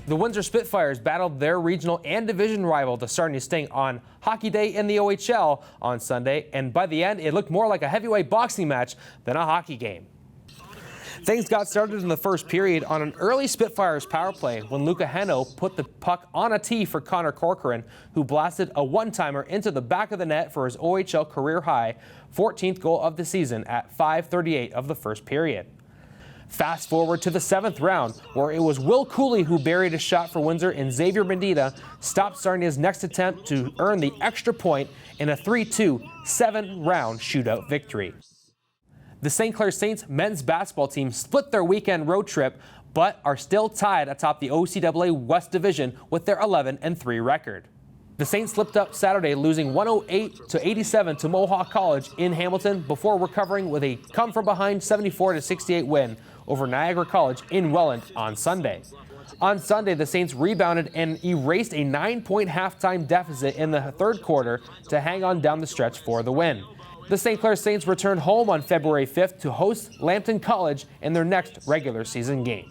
The Windsor Spitfires battled their regional and division rival, the Sarnia Sting, on Hockey Day in the OHL on Sunday, and by the end, it looked more like a heavyweight boxing match than a hockey game. Things got started in the first period on an early Spitfires power play when Luca Heno put the puck on a tee for Connor Corcoran, who blasted a one-timer into the back of the net for his OHL career-high 14th goal of the season at 5:38 of the first period. Fast forward to the 7th round, where it was Will Cooley who buried a shot for Windsor, and Xavier Medina stopped Sarnia's next attempt to earn the extra point in a 3-2 7-round shootout victory. The St. Clair Saints men's basketball team split their weekend road trip, but are still tied atop the OCAA West Division with their 11-3 record. The Saints slipped up Saturday, losing 108-87 to Mohawk College in Hamilton before recovering with a come-from-behind 74-68 win over Niagara College in Welland on Sunday. On Sunday, the Saints rebounded and erased a 9-point halftime deficit in the third quarter to hang on down the stretch for the win. The St. Clair Saints returned home on February 5th to host Lambton College in their next regular season game.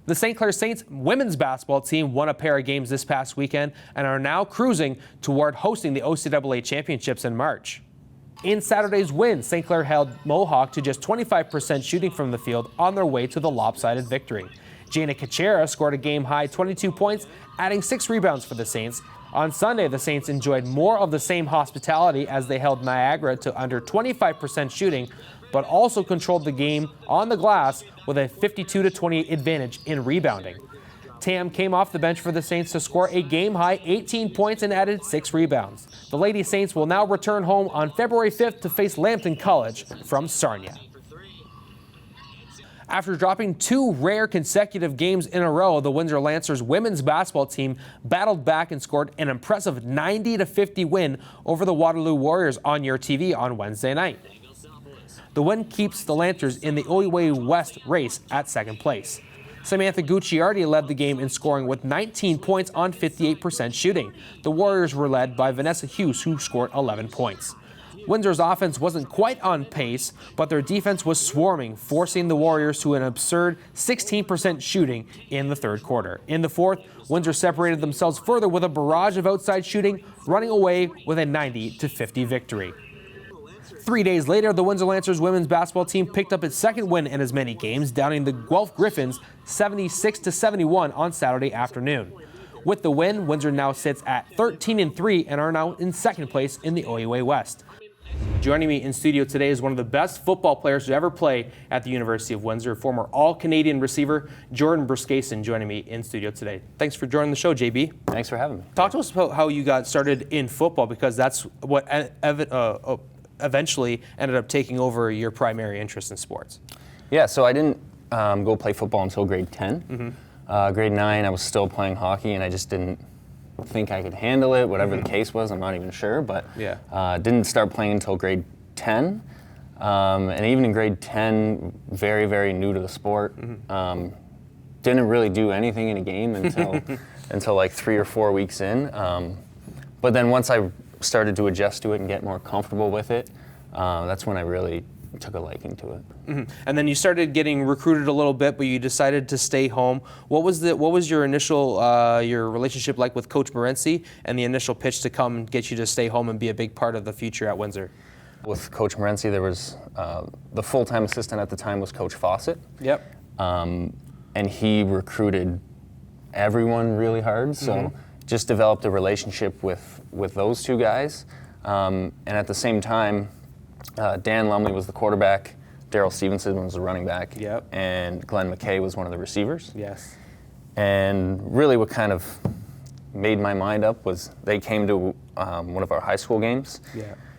The St. Clair Saints women's basketball team won a pair of games this past weekend and are now cruising toward hosting the OCAA championships in March. In Saturday's win, St. Clair held Mohawk to just 25% shooting from the field on their way to the lopsided victory. Jana Kachera scored a game-high 22 points, adding 6 rebounds for the Saints. On Sunday, the Saints enjoyed more of the same hospitality as they held Niagara to under 25% shooting, but also controlled the game on the glass with a 52-28 advantage in rebounding. Tam came off the bench for the Saints to score a game-high 18 points and added 6 rebounds. The Lady Saints will now return home on February 5th to face Lambton College from Sarnia. After dropping 2 rare consecutive games in a row, the Windsor Lancers women's basketball team battled back and scored an impressive 90-50 win over the Waterloo Warriors on your TV on Wednesday night. The win keeps the Lancers in the OUA West race at second place. Samantha Gucciardi led the game in scoring with 19 points on 58% shooting. The Warriors were led by Vanessa Hughes, who scored 11 points. Windsor's offense wasn't quite on pace, but their defense was swarming, forcing the Warriors to an absurd 16% shooting in the third quarter. In the fourth, Windsor separated themselves further with a barrage of outside shooting, running away with a 90-50 victory. 3 days later, the Windsor Lancers women's basketball team picked up its second win in as many games, downing the Guelph Griffins 76-71 on Saturday afternoon. With the win, Windsor now sits at 13-3 and are now in second place in the OUA West. Joining me in studio today is one of the best football players to ever play at the University of Windsor, former All-Canadian receiver Jordan Brescacin, joining me in studio today. Thanks for joining the show, JB. Thanks for having me. Talk to us about how you got started in football, because that's what eventually ended up taking over your primary interest in sports. Yeah, so I didn't go play football until grade 10. Grade 9, I was still playing hockey, and I just didn't think I could handle it, whatever the case was. I'm not even sure, but didn't start playing until grade 10. And even in grade 10, very, very new to the sport. Didn't really do anything in a game until like 3 or 4 weeks in. But then once I started to adjust to it and get more comfortable with it, that's when I really took a liking to it. And then you started getting recruited a little bit, but you decided to stay home. What was your initial your relationship like with Coach Morency, and the initial pitch to come get you to stay home and be a big part of the future at Windsor? With Coach Morency, there was the full-time assistant at the time was Coach Fawcett. Yep. And he recruited everyone really hard, so just developed a relationship with those two guys. And at the same time, Dan Lumley was the quarterback, Daryl Stevenson was the running back, and Glenn McKay was one of the receivers. Yes. And really what kind of made my mind up was they came to one of our high school games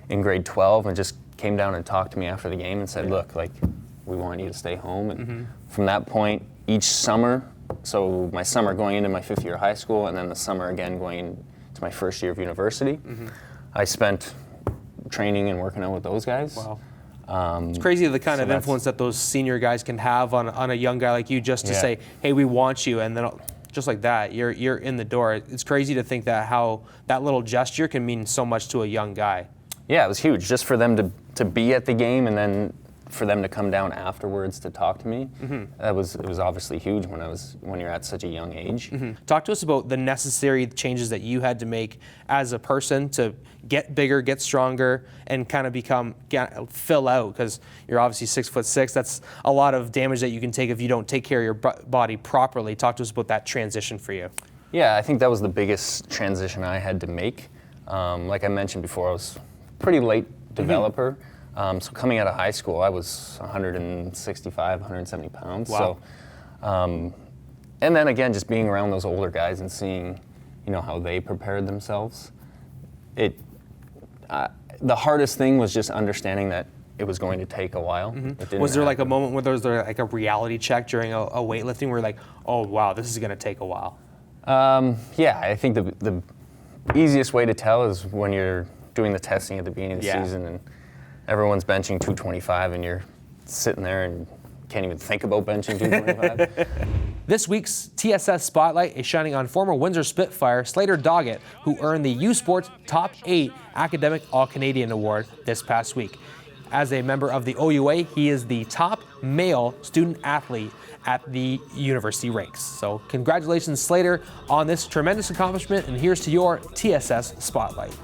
in grade 12 and just came down and talked to me after the game and said, look, like, we want you to stay home. And from that point, each summer, so my summer going into my 5th year of high school and then the summer again going into my first year of university, I spent training and working out with those guys. Wow. It's crazy the kind of influence that those senior guys can have on a young guy like you, just to say, hey, we want you, and then just like that, you're in the door. It's crazy to think that how that little gesture can mean so much to a young guy. Yeah, it was huge, just for them to be at the game and then for them to come down afterwards to talk to me, it was obviously huge when you're at such a young age. Talk to us about the necessary changes that you had to make as a person to get bigger, get stronger, and kind of fill out, because you're obviously 6'6". That's a lot of damage that you can take if you don't take care of your body properly. Talk to us about that transition for you. Yeah, I think that was the biggest transition I had to make. Like I mentioned before, I was a pretty late developer. So coming out of high school, I was 165, 170 pounds. Wow. So, and then again, just being around those older guys and seeing, how they prepared themselves. The hardest thing was just understanding that it was going to take a while. Was there like a moment where there was like a reality check during a weightlifting where you're like, oh wow, this is going to take a while? Yeah, I think the easiest way to tell is when you're doing the testing at the beginning of the season and everyone's benching 225 and you're sitting there and can't even think about benching 225. This week's TSS Spotlight is shining on former Windsor Spitfire Slater Doggett, who earned the U Sports Top 8 Academic All-Canadian Award this past week. As a member of the OUA, he is the top male student athlete at the university ranks. So congratulations, Slater, on this tremendous accomplishment, and here's to your TSS Spotlight.